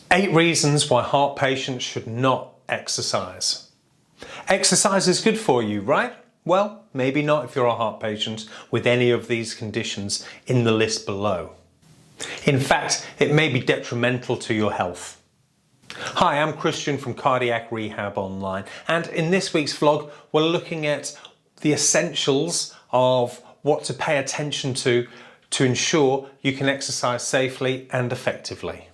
8 reasons why heart patients should not exercise. Exercise is good for you, right? Well, maybe not if you're a heart patient with any of these conditions in the list below. In fact, it may be detrimental to your health. Hi, I'm Christian from Cardiac Rehab Online, and in this week's vlog we're looking at the essentials of what to pay attention to ensure you can exercise safely and effectively.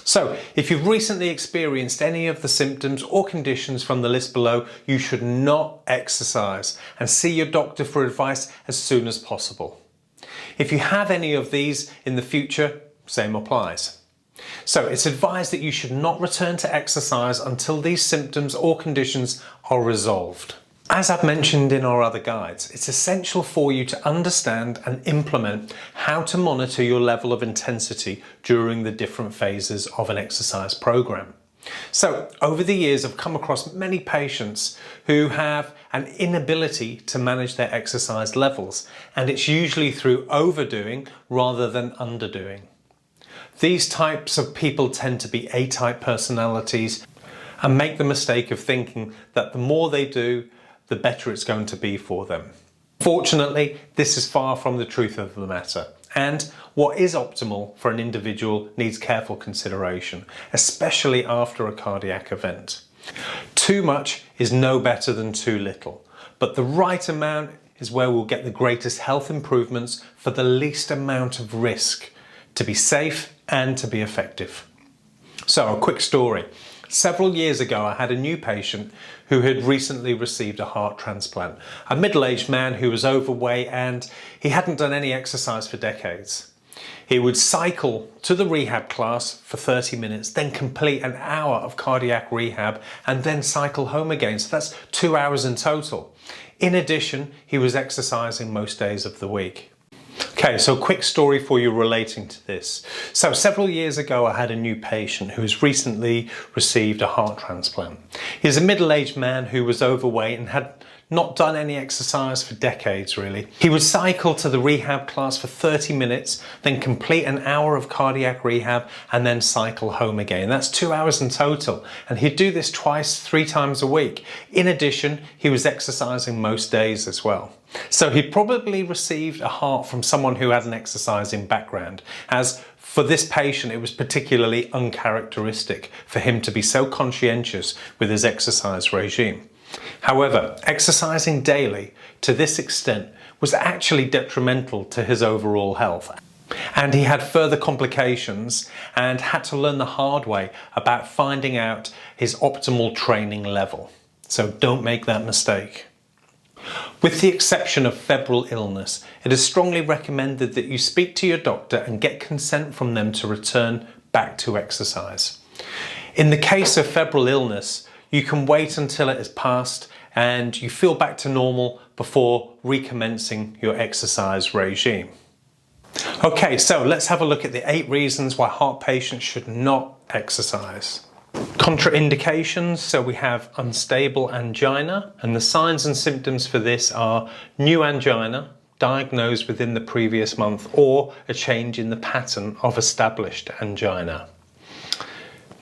So, if you've recently experienced any of the symptoms or conditions from the list below, you should not exercise and see your doctor for advice as soon as possible. If you have any of these in the future, same applies. So it's advised that you should not return to exercise until these symptoms or conditions are resolved. As I've mentioned in our other guides, it's essential for you to understand and implement how to monitor your level of intensity during the different phases of an exercise program. So over the years, I've come across many patients who have an inability to manage their exercise levels, and it's usually through overdoing rather than underdoing. These types of people tend to be A-type personalities and make the mistake of thinking that the more they do, the better it's going to be for them. Fortunately, this is far from the truth of the matter, and what is optimal for an individual needs careful consideration, especially after a cardiac event. Too much is no better than too little, but the right amount is where we'll get the greatest health improvements for the least amount of risk, to be safe and to be effective. So, a quick story. Several years ago, I had a new patient who had recently received a heart transplant. A middle-aged man who was overweight, and he hadn't done any exercise for decades. He would cycle to the rehab class for 30 minutes, then complete an hour of cardiac rehab, and then cycle home again. So that's 2 hours in total. In addition, he was exercising most days of the week. Okay, so a quick story for you relating to this. So several years ago, I had a new patient who has recently received a heart transplant. He's a middle-aged man who was overweight and had not done any exercise for decades, really. He would cycle to the rehab class for 30 minutes, then complete an hour of cardiac rehab, and then cycle home again. That's 2 hours in total. And he'd do this twice, 3 times a week. In addition, he was exercising most days as well. So he'd probably received a heart from someone who had an exercising background, as for this patient it was particularly uncharacteristic for him to be so conscientious with his exercise regime. However, exercising daily to this extent was actually detrimental to his overall health, and he had further complications and had to learn the hard way about finding out his optimal training level. So don't make that mistake. With the exception of febrile illness, it is strongly recommended that you speak to your doctor and get consent from them to return back to exercise. In the case of febrile illness, you can wait until it has passed and you feel back to normal before recommencing your exercise regime. Okay, so let's have a look at the 8 reasons why heart patients should not exercise. Contraindications, so we have unstable angina, and the signs and symptoms for this are new angina, diagnosed within the previous month, or a change in the pattern of established angina.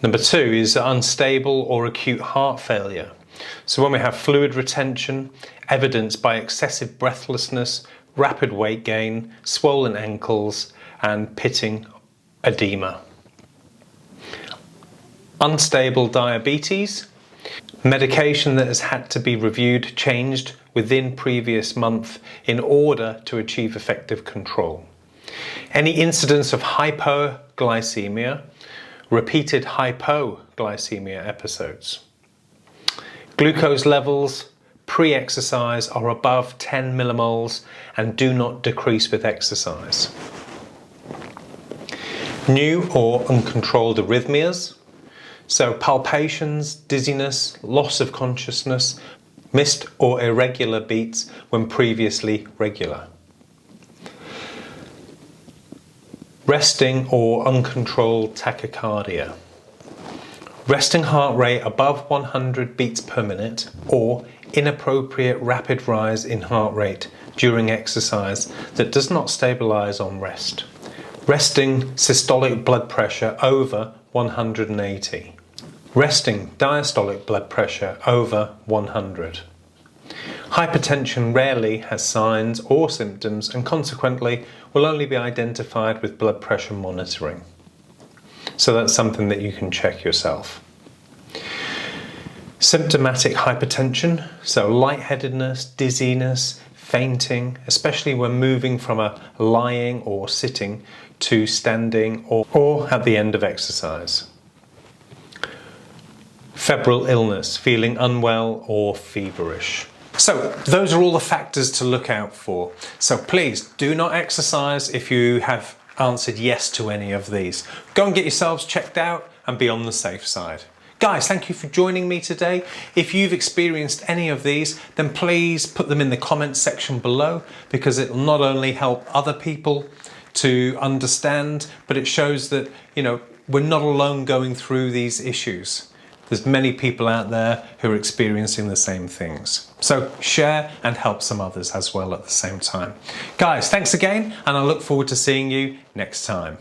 Number 2 is unstable or acute heart failure. So when we have fluid retention, evidenced by excessive breathlessness, rapid weight gain, swollen ankles, and pitting edema. Unstable diabetes, medication that has had to be reviewed, changed within previous month in order to achieve effective control. Any incidence of hypoglycemia, repeated hypoglycemia episodes. Glucose levels pre-exercise are above 10 millimoles and do not decrease with exercise. New or uncontrolled arrhythmias, so palpitations, dizziness, loss of consciousness, missed or irregular beats when previously regular. Resting or uncontrolled tachycardia. Resting heart rate above 100 beats per minute or inappropriate rapid rise in heart rate during exercise that does not stabilize on rest. Resting systolic blood pressure over 180. Resting diastolic blood pressure over 100. Hypertension rarely has signs or symptoms and consequently will only be identified with blood pressure monitoring. So that's something that you can check yourself. Symptomatic hypertension, so light-headedness, dizziness, fainting, especially when moving from a lying or sitting to standing or at the end of exercise. Febrile illness, feeling unwell or feverish. So those are all the factors to look out for. So please do not exercise if you have answered yes to any of these. Go and get yourselves checked out and be on the safe side. Guys, thank you for joining me today. If you've experienced any of these, then please put them in the comments section below, because it will not only help other people to understand, but it shows that, we're not alone going through these issues. There's many people out there who are experiencing the same things. So share and help some others as well at the same time. Guys, thanks again, and I look forward to seeing you next time.